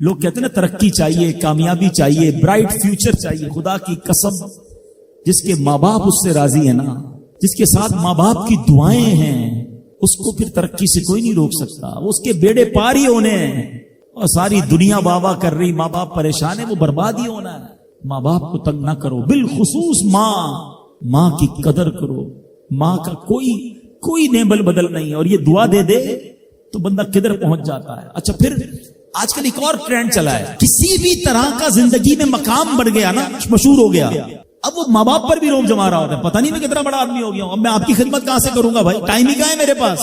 لوگ کہتے ہیں نا ترقی چاہیے، کامیابی چاہیے، برائٹ فیوچر چاہیے. خدا کی قسم جس کے ماں باپ اس سے راضی ہیں نا، جس کے ساتھ ماں باپ کی دعائیں ہیں، اس کو پھر ترقی سے کوئی نہیں روک سکتا. وہ اس کے بیڑے پار ہی ہونے ہیں. اور ساری دنیا واہ واہ کر رہی، ماں باپ پریشان ہے، وہ برباد ہی ہونا ہے. ماں باپ کو تنگ نہ کرو، بالخصوص ماں کی قدر کرو. ماں کا کوئی نیبل بدل نہیں ہے. اور یہ دعا دے دے تو بندہ کدھر پہنچ جاتا ہے. اچھا پھر آج کل ایک اور ٹرینڈ چلا ہے، کسی بھی طرح کا زندگی میں مقام بڑھ گیا نا، مشہور ہو گیا، اب وہ ماں باپ پر بھی روب جما رہا ہوتا ہے. پتہ نہیں میں کتنا بڑا آدمی ہو گیا ہوں، اب میں آپ کی خدمت کہاں سے کروں گا بھائی، ٹائم ہی کہاں ہے میرے پاس.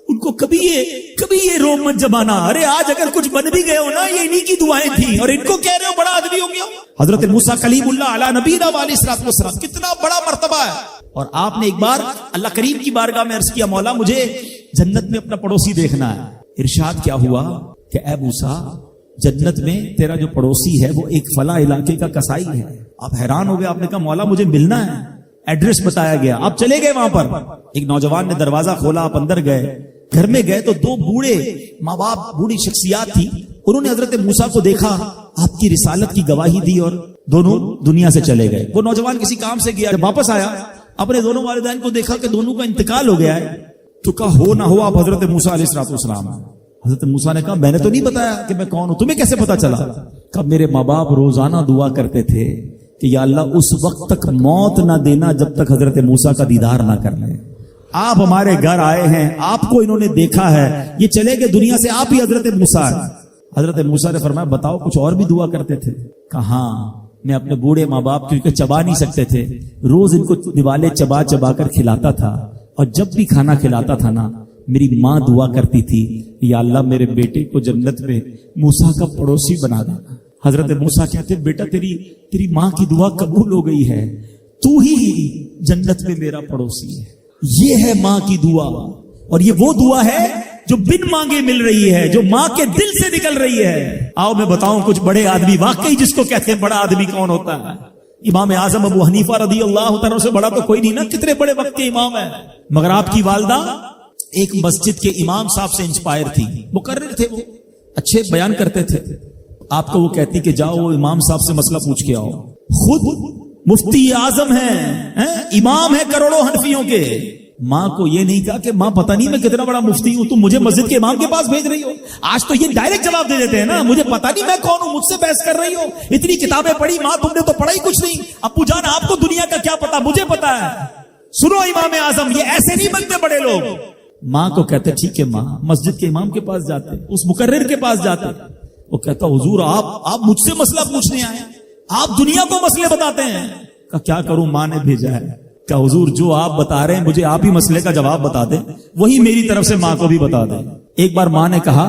ان کو کبھی یہ روب مت جمانا. ارے آج اگر کچھ بن بھی گئے ہو نا، یہ انہی کی دعائیں تھیں، اور ان کو کہہ رہے ہو بڑا آدمی ہو گیا. حضرت موسیٰ کلیم اللہ علی نبینا علیہ الصلوۃ والسلام، کتنا بڑا مرتبہ ہے. اور آپ نے ایک بار اللہ کریم کی بارگاہ میں عرض کیا، مولا مجھے جنت میں اپنا پڑوسی دیکھنا ہے. ارشاد کیا ہوا کہ اے موسیٰ، جنت میں تیرا جو پڑوسی ہے وہ ایک فلاں علاقے کا کسائی ہے. آپ حیران ہو گئے، آپ نے کہا مولا مجھے ملنا ہے. ایڈریس بتایا گیا، آپ چلے گئے وہاں پر. ایک نوجوان نے دروازہ کھولا، آپ اندر گئے. گھر میں گئے تو دو بوڑھے ماں باپ، بوڑھی شخصیات تھی. انہوں نے حضرت موسیٰ کو دیکھا، آپ کی رسالت کی گواہی دی اور دونوں دنیا سے چلے گئے. وہ نوجوان کسی کام سے گیا، جب واپس آیا اپنے دونوں والدین کو دیکھا کہ دونوں کا انتقال ہو گیا ہے. تو کہا ہو نہ ہو آپ حضرت موسیٰ علیہ الصلوۃ والسلام. حضرت موسیٰ نے کہا میں نے تو نہیں بتایا کہ میں کون ہوں، تمہیں کیسے پتا چلا؟ کہ میرے ماں باپ روزانہ دعا کرتے تھے کہ یا اللہ اس وقت تک موت نہ دینا جب تک حضرت موسیٰ کا دیدار نہ کر لیں. آپ ہمارے گھر آئے ہیں، آپ کو انہوں نے دیکھا ہے، یہ چلے گئے دنیا سے، آپ ہی حضرت موسیٰ. حضرت موسیٰ نے فرمایا بتاؤ کچھ اور بھی دعا کرتے تھے؟ کہاں میں اپنے بوڑھے ماں باپ کیونکہ چبا نہیں سکتے تھے، روز ان کو دیوالے چبا چبا کر کھلاتا تھا. اور جب بھی کھانا کھلاتا تھا نا، میری ماں دعا کرتی تھی یا اللہ میرے بیٹے کو جنت میں موسیٰ کا پڑوسی بنا دینا. حضرت موسیٰ کہتے بیٹا تیری ماں کی دعا قبول ہو گئی ہے، تو ہی جنت میں میرا پڑوسی ہے. یہ ہے ماں کی دعا. اور یہ وہ دعا ہے جو بن مانگے مل رہی ہے، جو ماں کے دل سے نکل رہی ہے. آؤ میں بتاؤں کچھ بڑے آدمی، واقعی جس کو کہتے ہیں بڑا آدمی کون ہوتا ہے. امام اعظم ابو حنیفہ رضی اللہ تعالیٰ سے بڑا تو کوئی نہیں نا، کتنے بڑے وقت کے امام ہیں. مگر آپ کی والدہ ایک مسجد کے امام صاحب سے انسپائر تھی، مقرر تھے، وہ اچھے بیان کرتے تھے. آپ کو وہ کہتی کہ جاؤ وہ امام صاحب سے مسئلہ پوچھ کے آؤ. خود مفتی اعظم ہیں، امام ہے کروڑوں حنفیوں کے. ماں کو یہ نہیں کہا کہ ماں پتہ نہیں میں کتنا بڑا مفتی ہوں، تم مجھے مسجد کے امام کے پاس بھیج رہی ہو. آج تو یہ ڈائریکٹ جواب دے دیتے ہیں نا، مجھے پتہ نہیں میں کون ہوں، مجھ سے بحث کر رہی ہو. اتنی کتابیں پڑھی ماں، تم نے تو پڑھا ہی کچھ نہیں. ابو جان آپ کو دنیا کا کیا پتا، مجھے پتا ہے. سنو امام اعظم، یہ ایسے نہیں بنتے بڑے لوگ. ماں کو کہتے ٹھیک ہے ماں، مسجد کے امام کے پاس جاتے، اس مقرر کے پاس جاتے. وہ کہتا حضور آپ مجھ سے مسئلہ پوچھنے آئے، آپ دنیا کو مسئلے بتاتے ہیں. کہ کیا کروں، ماں نے بھیجا ہے. کہ حضور جو آپ بتا رہے ہیں مجھے آپ ہی مسئلے کا جواب بتا دیں، وہی میری طرف سے ماں کو بھی بتا دیں. ایک بار ماں نے کہا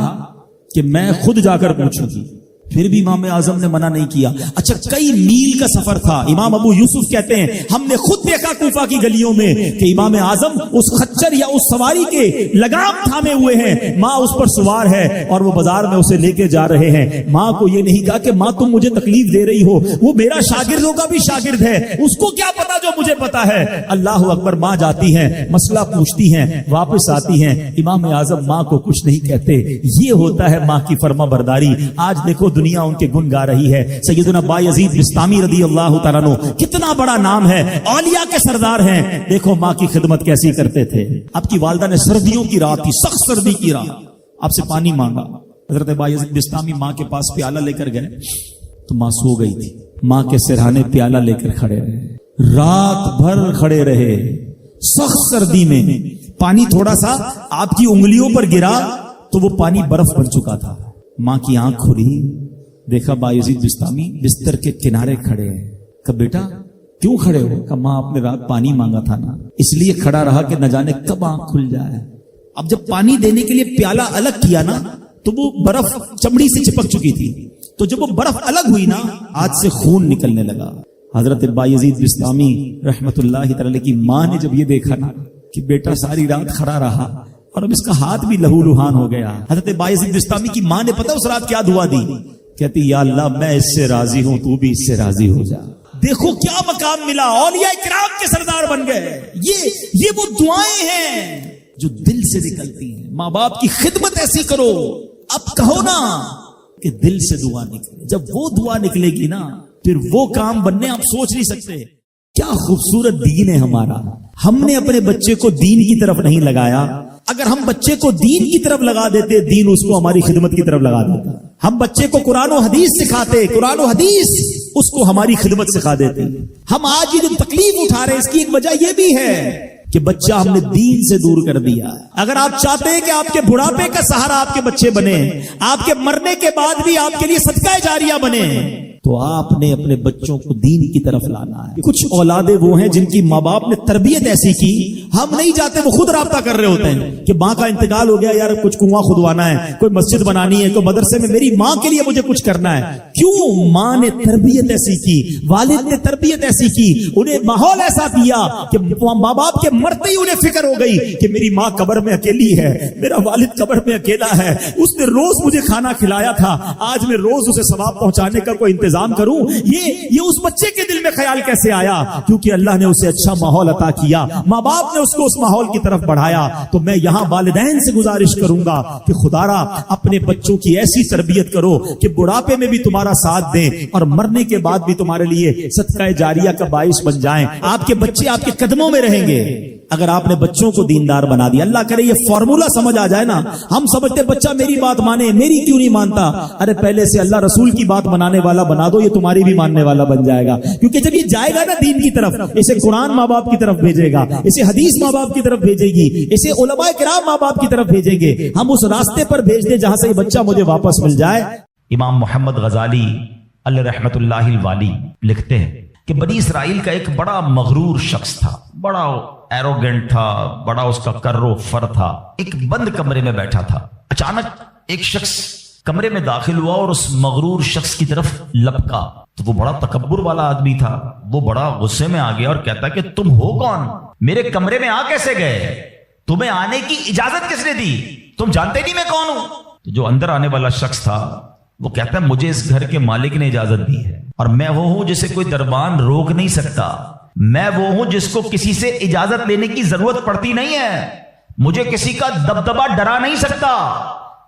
کہ میں خود جا کر پوچھوں گی، پھر بھی امام اعظم نے منع نہیں کیا. اچھا کئی میل کا سفر تھا. امام ابو یوسف کہتے ہیں ہم نے خود دیکھا کوفہ کی گلیوں میں کہ امام اعظم اس خچر یا اس سواری کے لگام تھامے ہوئے ہیں، ماں اس پر سوار ہے اور وہ بازار میں اسے لے کے جا رہے ہیں. ماں کو یہ نہیں کہا کہ ماں تم مجھے تکلیف دے رہی ہو، وہ میرا شاگردوں کا بھی شاگرد ہے، اس کو کیا پتا جو مجھے پتا ہے. اللہ اکبر. ماں جاتی ہیں، مسئلہ پوچھتی ہیں، واپس آتی ہیں. امام اعظم ماں کو کچھ نہیں کہتے. یہ ہوتا ہے ماں کی فرما برداری. آج دیکھو دنیا ان کے گن گا رہی ہے. سیدنا بایزید بستامی رضی اللہ تعالیٰ عنہ، کتنا بڑا نام ہے، اولیاء کے سردار ہیں. دیکھو ماں کی خدمت کیسی کرتے تھے. آپ کی والدہ نے سردیوں کی رات تھی، سخت سردی کی رات، آپ سے پانی مانگا. حضرت بایزید بستامی ماں کے پاس پیالہ لے کر گئے تو ماں سو گئی تھی. ماں کے سرہانے پیالہ لے کر کھڑے رہے، رات بھر کھڑے رہے سخت سردی میں. پانی تھوڑا سا آپ کی انگلیوں پر گرا تو وہ پانی برف بن چکا تھا. ماں کی آنکھ کھلی، دیکھا بایزید بستامی بستر کے کنارے کھڑے ہیں. کہ بیٹا کیوں کھڑے ہو؟ کہ ماں آپ نے رات پانی مانگا تھا نا، اس لیے کھڑا رہا کہ نہ جانے کب آنکھ کھل جائے. اب جب پانی دینے کے لیے پیالہ الگ کیا نا تو وہ برف چمڑی سے چپک چکی تھی، تو جب وہ برف الگ ہوئی نا ہاتھ سے خون نکلنے لگا. حضرت بایزید بستامی رحمت اللہ تعالی کی ماں نے جب یہ دیکھا نا کہ بیٹا ساری رات کھڑا رہا اور اب اس کا ہاتھ بھی لہو لہان ہو گیا. حضرت بایزید بستامی کی ماں نے پتا اس رات کیا دعا دی؟ کہتی یا اللہ میں اس سے راضی ہوں، تو بھی اس سے راضی ہو جا. دیکھو کیا مقام ملا، اولیاء کرام کے سردار بن گئے. یہ وہ دعائیں ہیں جو دل سے نکلتی ہیں. ماں باپ کی خدمت ایسی کرو. اب کہو نا کہ دل سے دعا نکلے. جب وہ دعا نکلے گی نا پھر وہ کام بننے آپ سوچ نہیں سکتے. کیا خوبصورت دین ہے ہمارا. ہم نے اپنے بچے کو دین کی طرف نہیں لگایا. اگر ہم بچے کو دین کی طرف لگا دیتے دین اس کو ہماری خدمت کی طرف لگا دیتا. ہم بچے کو قرآن و حدیث سکھاتے, قرآن و حدیث اس کو ہماری خدمت سکھا دیتے. ہم آج یہ جو تکلیف اٹھا رہے ہیں اس کی ایک وجہ یہ بھی ہے کہ بچہ ہم نے دین سے دور کر دیا. اگر آپ چاہتے ہیں کہ آپ کے بڑھاپے کا سہارا آپ کے بچے بنے, آپ کے مرنے کے بعد بھی آپ کے لیے صدقہ جاریہ بنے, تو آپ نے اپنے بچوں کو دین کی طرف لانا ہے. کچھ اولادیں وہ ہیں جن کی ماں باپ نے تربیت ایسی کی, ہم نہیں چاہتے, وہ خود رابطہ کر رہے ہوتے ہیں کہ ماں کا انتقال ہو گیا, یار کچھ کنواں کھدوانا ہے, کوئی مسجد بنانی ہے, کوئی مدرسے میں میری ماں کے لیے مجھے کچھ کرنا ہے. کیوں؟ ماں نے تربیت ایسی کی, والد نے تربیت ایسی کی, انہیں ماحول ایسا دیا کہ ماں باپ کے مرتے ہی انہیں فکر ہو گئی کہ میری ماں قبر میں اکیلی ہے, میرا والد قبر میں اکیلا ہے, اس نے روز مجھے کھانا کھلایا تھا, آج میں روز اسے ثواب پہنچانے کا کوئی انتظام کروں. یہ اس بچے کے دل میں خیال کیسے آیا؟ کیونکہ اللہ نے اسے اچھا ماحول عطا کیا, ماں باپ نے اس کو اس ماحول کی طرف بڑھایا. تو میں یہاں والدین سے گزارش کروں گا کہ خدارا اپنے بچوں کی ایسی تربیت کرو کہ بڑھاپے میں بھی تمہارا ساتھ دیں اور مرنے کے بعد بھی تمہارے لیے صدقہ جاریہ کا باعث بن جائیں. آپ کے بچے آپ کے قدموں میں رہیں گے اگر آپ نے بچوں کو دیندار بنا دیا. اللہ کرے یہ فارمولا سمجھ آ جائے نا. ہم سمجھتے بچہ میری بات مانے, میری کیوں نہیں مانتا. ارے پہلے سے اللہ رسول کی بات منانے والا بنا دو, یہ تمہاری بھی ماننے والا بن جائے گا. کیونکہ جب یہ جائے گا نا دین کی طرف, اسے قرآن ماں باپ کی طرف بھیجے گا, اسے حدیث ماں باپ کی طرف بھیجے گی, اسے علماء کرام ماں باپ کی طرف بھیجیں گے. ہم اس راستے پر بھیج دیں جہاں سے یہ بچہ مجھے واپس مل جائے. امام محمد غزالی علیہ رحمت اللہ الوالی لکھتے ہیں کہ بنی اسرائیل کا ایک بڑا مغرور شخص تھا, بڑا ایروگنٹ تھا, بڑا اس کا کر و فر تھا. ایک بند کمرے میں بیٹھا تھا. اچانک ایک شخص کمرے میں داخل ہوا اور اس مغرور شخص کی طرف لپکا. تو وہ بڑا تکبر والا آدمی تھا, وہ بڑا غصے میں آ گیا اور کہتا کہ تم ہو کون, میرے کمرے میں آ کیسے گئے, تمہیں آنے کی اجازت کس نے دی, تم جانتے نہیں میں کون ہوں. تو جو اندر آنے والا شخص تھا وہ کہتا ہے مجھے اس گھر کے مالک نے اجازت دی ہے, اور میں وہ ہوں جسے کوئی دربان روک نہیں سکتا, میں وہ ہوں جس کو کسی سے اجازت لینے کی ضرورت پڑتی نہیں ہے, مجھے کسی کا دبدبا ڈرا نہیں سکتا,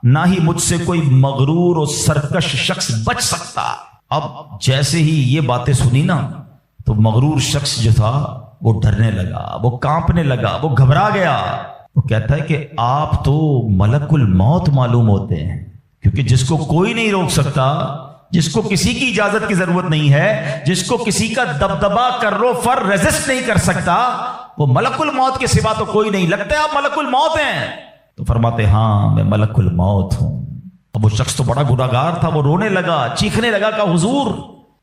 نہ ہی مجھ سے کوئی مغرور اور سرکش شخص بچ سکتا. اب جیسے ہی یہ باتیں سنی نا تو مغرور شخص جو تھا وہ ڈرنے لگا, وہ کانپنے لگا, وہ گھبرا گیا. وہ کہتا ہے کہ آپ تو ملک الموت معلوم ہوتے ہیں, کیونکہ جس کو کوئی نہیں روک سکتا, جس کو کسی کی اجازت کی ضرورت نہیں ہے, جس کو کسی کا دبدبا کرو فر ریزسٹ نہیں کر سکتا, وہ ملک الموت کے سوا تو کوئی نہیں. لگتا ہے آپ ملک الموت ہیں. تو فرماتے ہاں میں ملک الموت ہوں. اب وہ شخص تو بڑا گناہگار تھا, وہ رونے لگا, چیخنے لگا کہ حضور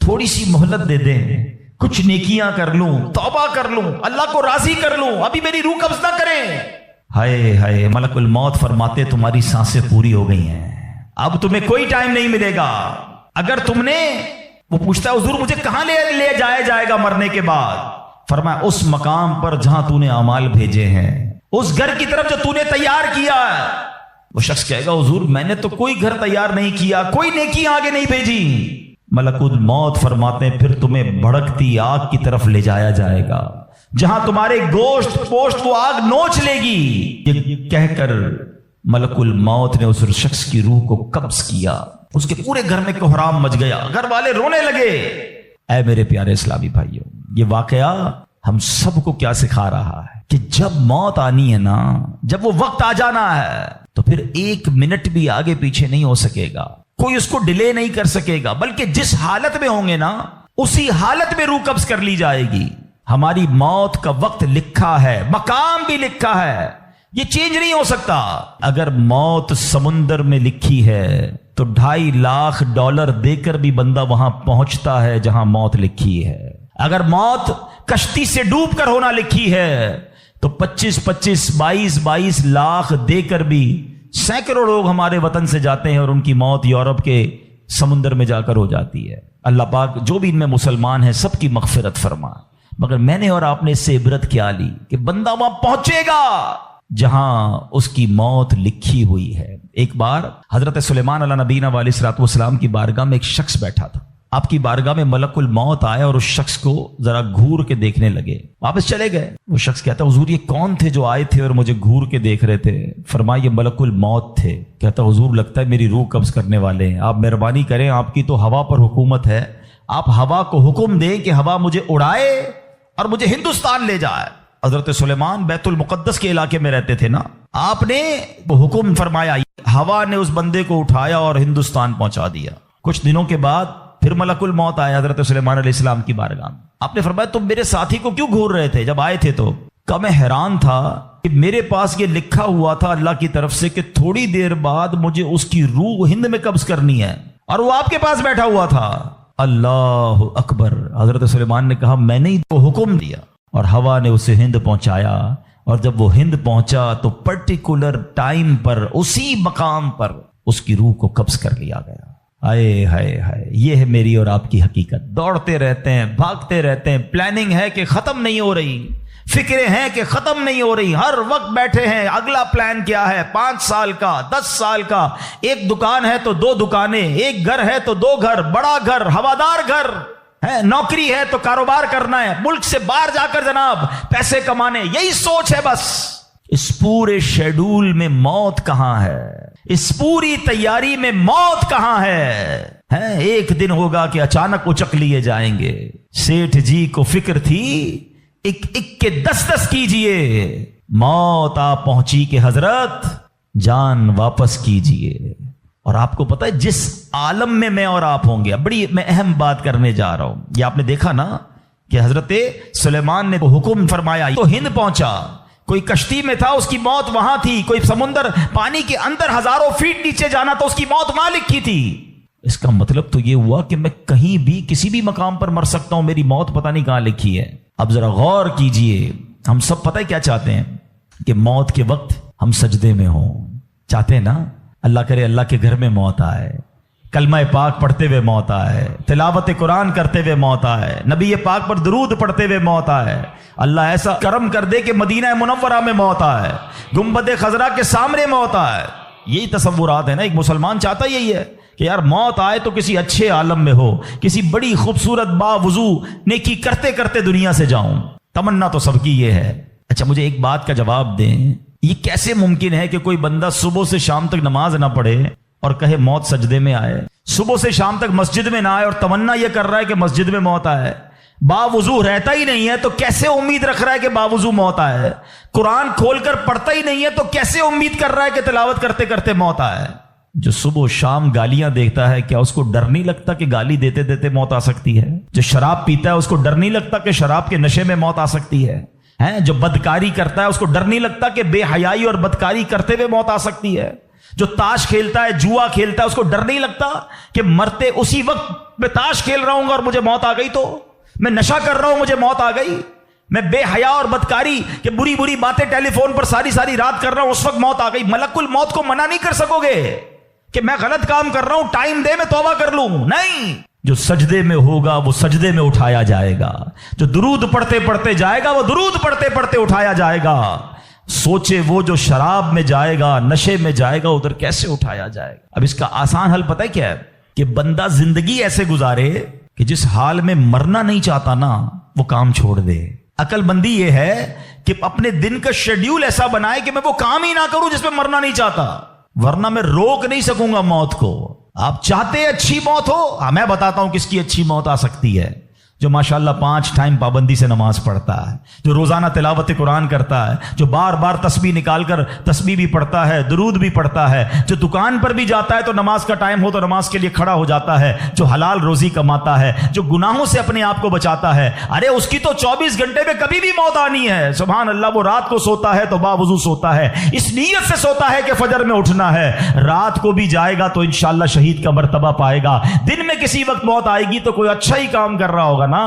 تھوڑی سی مہلت دے دیں, کچھ نیکیاں کر لوں, توبہ کر لوں, اللہ کو راضی کر لوں, ابھی میری روح قبض نہ کریں. ہائے ہائے, ملک الموت فرماتے تمہاری سانسیں پوری ہو گئی ہیں, اب تمہیں کوئی ٹائم نہیں ملے گا. اگر تم نے, وہ پوچھتا ہے حضور مجھے کہاں لے جایا جائے گا مرنے کے بعد. فرمایا اس مقام پر جہاں تو نے اعمال بھیجے ہیں, اس گھر کی طرف جو تو نے تیار کیا ہے. وہ شخص کہے گا حضور میں نے تو کوئی گھر تیار نہیں کیا, کوئی نیکی آگے نہیں بھیجی. ملک الموت فرماتے ہیں پھر تمہیں بھڑکتی آگ کی طرف لے جایا جائے گا, جہاں تمہارے گوشت پوشت وہ آگ نوچ لے گی. یہ کہہ کر ملک الموت نے اس شخص کی روح کو قبض کیا. اس کے پورے گھر میں کوہرام مچ گیا, گھر والے رونے لگے. اے میرے پیارے اسلامی بھائیوں, یہ واقعہ ہم سب کو کیا سکھا رہا ہے کہ جب موت آنی ہے نا, جب وہ وقت آ جانا ہے تو پھر ایک منٹ بھی آگے پیچھے نہیں ہو سکے گا, کوئی اس کو ڈیلے نہیں کر سکے گا, بلکہ جس حالت میں ہوں گے نا اسی حالت میں روح قبض کر لی جائے گی. ہماری موت کا وقت لکھا ہے, مقام بھی لکھا ہے, یہ چینج نہیں ہو سکتا. اگر موت سمندر میں لکھی ہے تو $2.5 لاکھ دے کر بھی بندہ وہاں پہنچتا ہے جہاں موت لکھی ہے. اگر موت کشتی سے ڈوب کر ہونا لکھی ہے تو 22 لاکھ دے کر بھی سینکڑوں لوگ ہمارے وطن سے جاتے ہیں اور ان کی موت یورپ کے سمندر میں جا کر ہو جاتی ہے. اللہ پاک جو بھی ان میں مسلمان ہیں سب کی مغفرت فرما. مگر میں نے اور آپ نے اس سے عبرت کیا لی کہ بندہ وہاں پہنچے گا جہاں اس کی موت لکھی ہوئی ہے. ایک بار حضرت سلیمان علیہ نبینا علیہ الصلوۃ والسلام کی بارگاہ میں ایک شخص بیٹھا تھا. آپ کی بارگاہ میں ملک الموت آئے اور اس شخص کو ذرا گھور کے دیکھنے لگے، واپس چلے گئے۔ وہ شخص کہتا حضور یہ کون تھے جو آئے تھے اور مجھے گھور کے دیکھ رہے تھے؟ فرمایا یہ ملک الموت تھے۔ کہتا حضور لگتا ہے میری روح قبض کرنے والے ہیں، آپ مہربانی کریں، آپ کی تو ہوا پر حکومت ہے، آپ ہوا کو حکم دیں کہ ہوا مجھے اڑائے اور مجھے ہندوستان لے جائے۔ حضرت سلیمان بیت المقدس کے علاقے میں رہتے تھے نا، آپ نے وہ حکم فرمایا، ہوا نے اس بندے کو اٹھایا اور ہندوستان پہنچا دیا۔ کچھ دنوں کے بعد پھر ملک الموت آیا حضرت سلیمان علیہ السلام کی بارگاہ میں۔ آپ نے فرمایا تم میرے ساتھی کو کیوں گھور رہے تھے جب آئے تھے تو؟ کہ میں حیران تھا کہ میرے پاس یہ لکھا ہوا تھا اللہ کی طرف سے کہ تھوڑی دیر بعد مجھے اس کی روح ہند میں قبض کرنی ہے، اور وہ آپ کے پاس بیٹھا ہوا تھا۔ اللہ اکبر۔ حضرت سلیمان نے کہا میں نے ہی تو حکم دیا، اور ہوا نے اسے ہند پہنچایا، اور جب وہ ہند پہنچا تو پرٹیکولر ٹائم پر اسی مقام پر اس کی روح کو قبض کر لیا گیا۔ ہائے ہائے ہائے، یہ ہے میری اور آپ کی حقیقت۔ دوڑتے رہتے ہیں، بھاگتے رہتے ہیں، پلاننگ ہے کہ ختم نہیں ہو رہی، فکریں ہیں کہ ختم نہیں ہو رہی، ہر وقت بیٹھے ہیں اگلا پلان کیا ہے، 5 سال کا، 10 سال کا، ایک دکان ہے تو 2 دکانیں، ایک گھر ہے تو 2 گھر، بڑا گھر، ہوادار گھر ہے، نوکری ہے تو کاروبار کرنا ہے، ملک سے باہر جا کر جناب پیسے کمانے، یہی سوچ ہے بس۔ اس پورے شیڈول میں موت کہاں ہے؟ اس پوری تیاری میں موت کہاں ہے؟ ایک دن ہوگا کہ اچانک اچک لیے جائیں گے۔ سیٹھ جی کو فکر تھی ایک ایک کے 10 کیجئے، موت آ پہنچی کہ حضرت جان واپس کیجئے۔ اور آپ کو پتا ہے جس عالم میں اور آپ ہوں گے، بڑی میں اہم بات کرنے جا رہا ہوں، یہ آپ نے دیکھا نا کہ حضرت سلیمان نے حکم فرمایا تو ہند پہنچا، کوئی کشتی میں تھا اس کی موت وہاں تھی، کوئی سمندر پانی کے اندر ہزاروں فیٹ نیچے جانا تو اس کی موت وہاں لکھی تھی۔ اس کا مطلب تو یہ ہوا کہ میں کہیں بھی کسی بھی مقام پر مر سکتا ہوں، میری موت پتہ نہیں کہاں لکھی ہے۔ اب ذرا غور کیجئے، ہم سب پتہ ہے کیا چاہتے ہیں کہ موت کے وقت ہم سجدے میں ہوں، چاہتے ہیں نا اللہ کرے اللہ کے گھر میں موت آئے، کلمہ پاک پڑھتے ہوئے موت آئے، تلاوت قرآن کرتے ہوئے موت آئے، نبی پاک پر درود پڑھتے ہوئے موت آئے، اللہ ایسا کرم کر دے کہ مدینہ منورہ میں موت آئے، گنبد خضرا کے سامنے موت آئے۔ یہی تصورات ہے نا، ایک مسلمان چاہتا یہی ہے کہ یار موت آئے تو کسی اچھے عالم میں ہو، کسی بڑی خوبصورت باوضو نیکی کرتے کرتے دنیا سے جاؤں۔ تمنا تو سب کی یہ ہے۔ اچھا مجھے ایک بات کا جواب دیں، یہ کیسے ممکن ہے کہ کوئی بندہ صبح سے شام تک نماز نہ پڑھے اور کہے موت سجدے میں آئے، صبح سے شام تک مسجد میں نہ آئے اور تمنا یہ کر رہا ہے کہ مسجد میں موت آئے، باوضو رہتا ہی نہیں ہے تو کیسے امید رکھ رہا ہے کہ باوضو موت آئے، قرآن کھول کر پڑھتا ہی نہیں ہے تو کیسے امید کر رہا ہے کہ تلاوت کرتے کرتے موت آئے؟ جو صبح و شام گالیاں دیکھتا ہے کیا اس کو ڈر نہیں لگتا کہ گالی دیتے دیتے موت آ سکتی ہے؟ جو شراب پیتا ہے اس کو ڈر نہیں لگتا کہ شراب کے نشے میں موت آ سکتی ہے؟ جو بدکاری کرتا ہے اس کو ڈر نہیں لگتا کہ بے حیائی اور بدکاری کرتے ہوئے موت آ سکتی ہے؟ جو تاش کھیلتا ہے، جوا کھیلتا ہے، اس کو ڈر نہیں لگتا کہ مرتے اسی وقت میں تاش کھیل رہا ہوں اور مجھے موت آ گئی، تو میں نشہ کر رہا ہوں مجھے موت آ گئی، میں بے حیا اور بدکاری کہ بری بری باتیں ٹیلی فون پر ساری رات کر رہا ہوں اس وقت موت آ گئی۔ ملک الموت کو منع نہیں کر سکو گے کہ میں غلط کام کر رہا ہوں، ٹائم دے میں توبہ کر لوں، نہیں۔ جو سجدے میں ہوگا وہ سجدے میں اٹھایا جائے گا، جو درود پڑھتے پڑھتے جائے گا وہ درود پڑھتے پڑھتے اٹھایا جائے گا۔ سوچے وہ جو شراب میں جائے گا، نشے میں جائے گا، ادھر کیسے اٹھایا جائے گا؟ اب اس کا آسان حل پتہ ہے کیا ہے؟ کہ بندہ زندگی ایسے گزارے کہ جس حال میں مرنا نہیں چاہتا نا وہ کام چھوڑ دے۔ عقل بندی یہ ہے کہ اپنے دن کا شیڈیول ایسا بنائے کہ میں وہ کام ہی نہ کروں جس میں مرنا نہیں چاہتا، ورنہ میں روک نہیں سکوں گا موت کو۔ آپ چاہتے اچھی موت ہو؟ میں بتاتا ہوں کس کی اچھی موت آ سکتی ہے۔ جو ماشاءاللہ 5 ٹائم پابندی سے نماز پڑھتا ہے، جو روزانہ تلاوت قرآن کرتا ہے، جو بار بار تسبیح نکال کر تسبیح بھی پڑھتا ہے، درود بھی پڑھتا ہے، جو دکان پر بھی جاتا ہے تو نماز کا ٹائم ہو تو نماز کے لیے کھڑا ہو جاتا ہے، جو حلال روزی کماتا ہے، جو گناہوں سے اپنے آپ کو بچاتا ہے، ارے اس کی تو 24 گھنٹے میں کبھی بھی موت آنی ہے۔ سبحان اللہ، وہ رات کو سوتا ہے تو باوضو سوتا ہے، اس نیت سے سوتا ہے کہ فجر میں اٹھنا ہے، رات کو بھی جائے گا تو انشاءاللہ شہید کا مرتبہ پائے گا، دن میں کسی وقت موت آئے گی تو کوئی اچھا ہی کام کر رہا ہوگا نا۔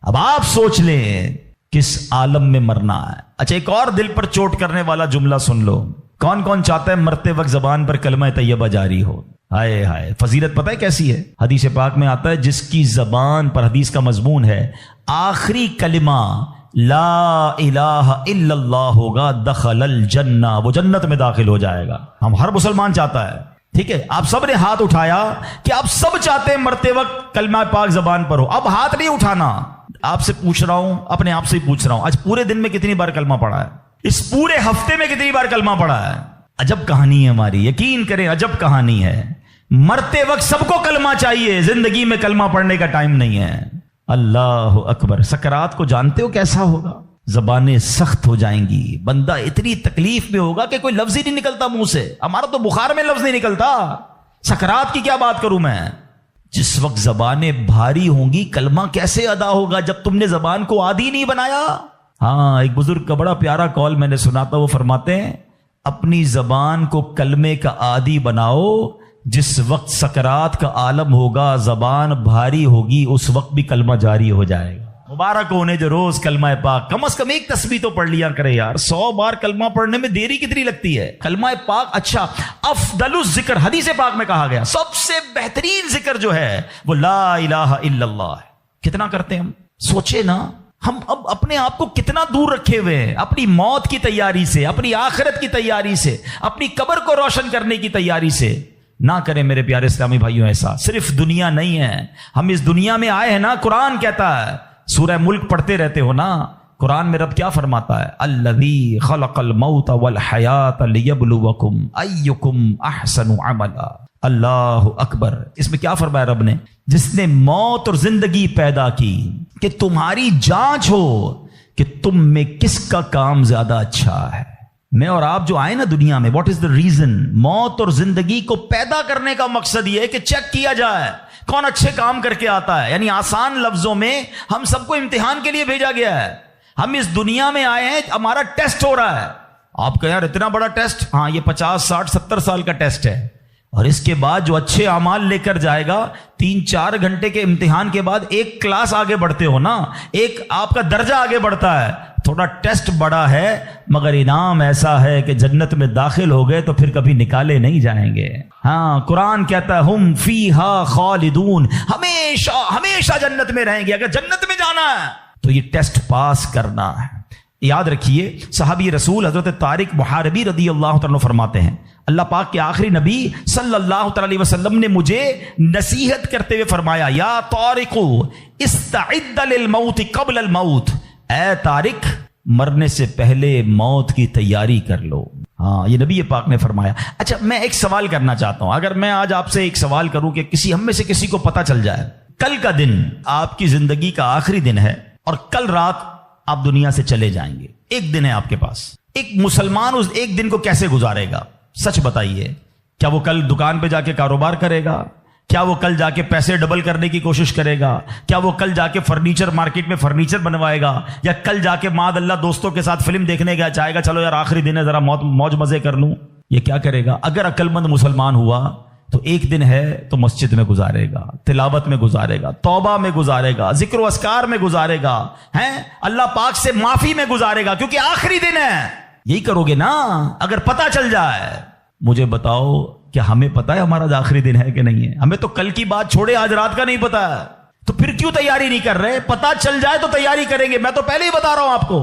اب آپ سوچ لیں کس عالم میں مرنا ہے۔ اچھا ایک اور دل پر چوٹ کرنے والا جملہ سن لو، کون کون چاہتا ہے مرتے وقت زبان پر کلمہ طیبہ جاری ہو؟ ہائے ہائے، فضیلت پتہ ہے کیسی ہے؟ حدیث پاک میں آتا ہے جس کی زبان پر، حدیث کا مضمون ہے، آخری کلمہ لا الہ الا اللہ ہوگا، دخل الجنہ، وہ جنت میں داخل ہو جائے گا۔ ہم ہر مسلمان چاہتا ہے ٹھیک ہے، آپ سب نے ہاتھ اٹھایا کہ آپ سب چاہتے ہیں مرتے وقت کلمہ پاک زبان پر ہو. اب ہاتھ نہیں اٹھانا، آپ سے پوچھ رہا ہوں، اپنے آپ سے ہی پوچھ رہا ہوں، آج پورے دن میں کتنی بار کلمہ پڑھا ہے؟ اس پورے ہفتے میں کتنی بار کلمہ پڑھا ہے؟ عجب کہانی ہے ہماری، یقین کریں عجب کہانی ہے. مرتے وقت سب کو کلمہ چاہیے، زندگی میں کلمہ پڑھنے کا ٹائم نہیں ہے. اللہ اکبر. سکرات کو جانتے ہو کیسا ہوگا؟ زبانیں سخت ہو جائیں گی، بندہ اتنی تکلیف میں ہوگا کہ کوئی لفظ ہی نہیں نکلتا منہ سے. ہمارا تو بخار میں لفظ نہیں نکلتا، سکرات کی کیا بات کروں میں. جس وقت زبانیں بھاری ہوں گی کلمہ کیسے ادا ہوگا جب تم نے زبان کو عادی نہیں بنایا. ہاں، ایک بزرگ کا بڑا پیارا کال میں نے سنا تھا، وہ فرماتے ہیں اپنی زبان کو کلمے کا عادی بناؤ، جس وقت سکرات کا عالم ہوگا زبان بھاری ہوگی اس وقت بھی کلمہ جاری ہو جائے گا. مبارک ہونے جو روز کلمہ پاک کم از کم ایک تسبیح تو پڑھ لیا کرے یار. 100 بار کلمہ پڑھنے میں دیری کتنی لگتی ہے. کلمہ پاک اچھا افضل الذکر حدیث پاک میں کہا گیا سب سے بہترین ذکر جو ہے وہ لا الہ الا اللہ ہے. کتنا کرتے ہیں ہم؟ سوچے نا ہم اب اپنے آپ کو کتنا دور رکھے ہوئے ہیں اپنی موت کی تیاری سے، اپنی آخرت کی تیاری سے، اپنی قبر کو روشن کرنے کی تیاری سے. نہ کریں میرے پیارے اسلامی بھائیوں ایسا. صرف دنیا نہیں ہے، ہم اس دنیا میں آئے ہیں نا. قرآن کہتا ہے، سورہ ملک پڑھتے رہتے ہو نا، قرآن میں رب کیا فرماتا ہے؟ الذی خلق الموت والحیات لیبلوکم ایکم احسن عملا. اللہ اکبر. اس میں کیا فرمایا رب نے؟ جس نے موت اور زندگی پیدا کی کہ تمہاری جانچ ہو کہ تم میں کس کا کام زیادہ اچھا ہے. میں اور آپ جو آئے نا دنیا میں، واٹ از دا ریزن؟ موت اور زندگی کو پیدا کرنے کا مقصد یہ ہے کہ چیک کیا جائے کون اچھے کام کر کے آتا ہے. یعنی آسان لفظوں میں ہم سب کو امتحان کے لیے بھیجا گیا ہے. ہم اس دنیا میں آئے ہیں، ہمارا ٹیسٹ ہو رہا ہے. آپ کہیں یار اتنا بڑا ٹیسٹ؟ ہاں، یہ 50 60 70 سال کا ٹیسٹ ہے. اور اس کے بعد جو اچھے اعمال لے کر جائے گا، 3-4 گھنٹے کے امتحان کے بعد ایک کلاس آگے بڑھتے ہو نا، ایک آپ کا درجہ آگے بڑھتا ہے. تھوڑا ٹیسٹ بڑا ہے مگر انعام ایسا ہے کہ جنت میں داخل ہو گئے تو پھر کبھی نکالے نہیں جائیں گے. ہاں، قرآن کہتا ہے ہم فیہا خالدون، ہمیشہ ہمیشہ جنت میں رہیں گے. اگر جنت میں جانا ہے تو یہ ٹیسٹ پاس کرنا ہے. یاد رکھیے صحابی رسول حضرت طارق محاربی رضی اللہ تعالیٰ فرماتے ہیں اللہ پاک کے آخری نبی صلی اللہ تعالی علیہ وسلم نے مجھے نصیحت کرتے ہوئے فرمایا، یا طارق استعد للموت قبل الموت. اے طارق، مرنے سے پہلے موت کی تیاری کر لو. ہاں، یہ نبی پاک نے فرمایا. اچھا، میں ایک سوال کرنا چاہتا ہوں. اگر میں آج آپ سے ایک سوال کروں کہ ہم میں سے کسی کو پتا چل جائے کل کا دن آپ کی زندگی کا آخری دن ہے اور کل رات آپ دنیا سے چلے جائیں گے، ایک دن ہے آپ کے پاس، ایک مسلمان اس ایک دن کو کیسے گزارے گا؟ سچ بتائیے. کیا وہ کل دکان پہ جا کے کاروبار کرے گا؟ کیا وہ کل جا کے پیسے ڈبل کرنے کی کوشش کرے گا؟ کیا وہ کل جا کے فرنیچر مارکیٹ میں فرنیچر بنوائے گا؟ یا کل جا کے معاذ اللہ دوستوں کے ساتھ فلم دیکھنے گیا چاہے گا چلو یار آخری دن ہے ذرا موج مزے کر لوں؟ یہ کیا کرے گا؟ اگر عقل مند مسلمان ہوا تو ایک دن ہے تو مسجد میں گزارے گا، تلاوت میں گزارے گا، توبہ میں گزارے گا، ذکر و اذکار میں گزارے گا، ہیں اللہ پاک سے معافی میں گزارے گا، کیونکہ آخری دن ہے. یہی کرو گے نا اگر پتہ چل جائے. مجھے بتاؤ کیا ہمیں پتا ہے ہمارا آخری دن ہے کہ نہیں ہے؟ ہمیں تو کل کی بات چھوڑے آج رات کا نہیں پتا ہے. تو پھر کیوں تیاری نہیں کر رہے؟ پتا چل جائے تو تیاری کریں گے. میں تو پہلے ہی بتا رہا ہوں آپ کو.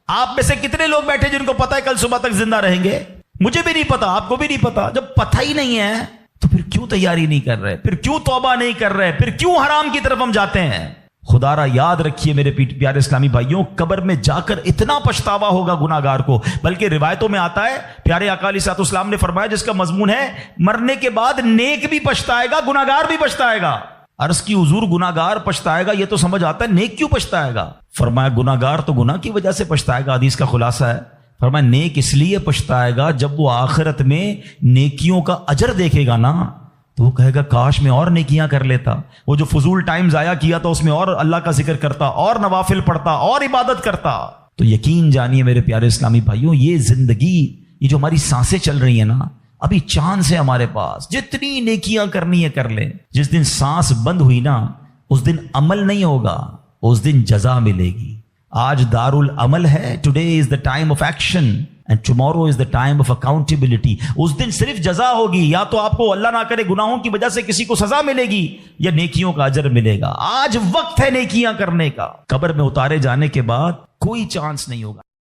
آپ میں سے کتنے لوگ بیٹھے جن کو پتا ہے کل صبح تک زندہ رہیں گے؟ مجھے بھی نہیں پتا، آپ کو بھی نہیں پتا. جب پتہ ہی نہیں ہے تو پھر کیوں تیاری نہیں کر رہے؟ پھر کیوں توبہ نہیں کر رہے؟ پھر کیوں حرام کی طرف ہم جاتے ہیں؟ خدا را یاد رکھیے میرے پیارے اسلامی بھائیوں، قبر میں جا کر اتنا پچھتاوا ہوگا گناہگار کو. بلکہ روایتوں میں آتا ہے پیارے آقا علیہ الصلوۃ والسلام نے فرمایا جس کا مضمون ہے مرنے کے بعد نیک بھی پچھتائے گا گناہگار بھی پچھتائے گا. عرض کی حضور گناہگار پچھتائے گا یہ تو سمجھ آتا ہے، نیک کیوں پچھتائے گا؟ فرمایا گناہگار تو گناہ کی وجہ سے پچھتائے گا، حدیث کا خلاصہ ہے. فرمایا نیک اس لیے پچھتائے گا جب وہ آخرت میں نیکیوں کا اجر دیکھے گا نا تو وہ کہے گا کاش میں اور نیکیاں کر لیتا. وہ جو فضول ٹائم ضائع کیا تھا اس میں اور اللہ کا ذکر کرتا، اور نوافل پڑھتا، اور عبادت کرتا. تو یقین جانیے میرے پیارے اسلامی بھائیوں، یہ زندگی، یہ جو ہماری سانسیں چل رہی ہیں نا، ابھی چانس ہے ہمارے پاس. جتنی نیکیاں کرنی ہے کر لیں. جس دن سانس بند ہوئی نا اس دن عمل نہیں ہوگا، اس دن جزا ملے گی. آج دار العمل ہے، today is the time of action and tomorrow is the time of accountability. اس دن صرف جزا ہوگی، یا تو آپ کو اللہ نہ کرے گناہوں کی وجہ سے کسی کو سزا ملے گی یا نیکیوں کا اجر ملے گا. آج وقت ہے نیکیاں کرنے کا. قبر میں اتارے جانے کے بعد کوئی چانس نہیں ہوگا.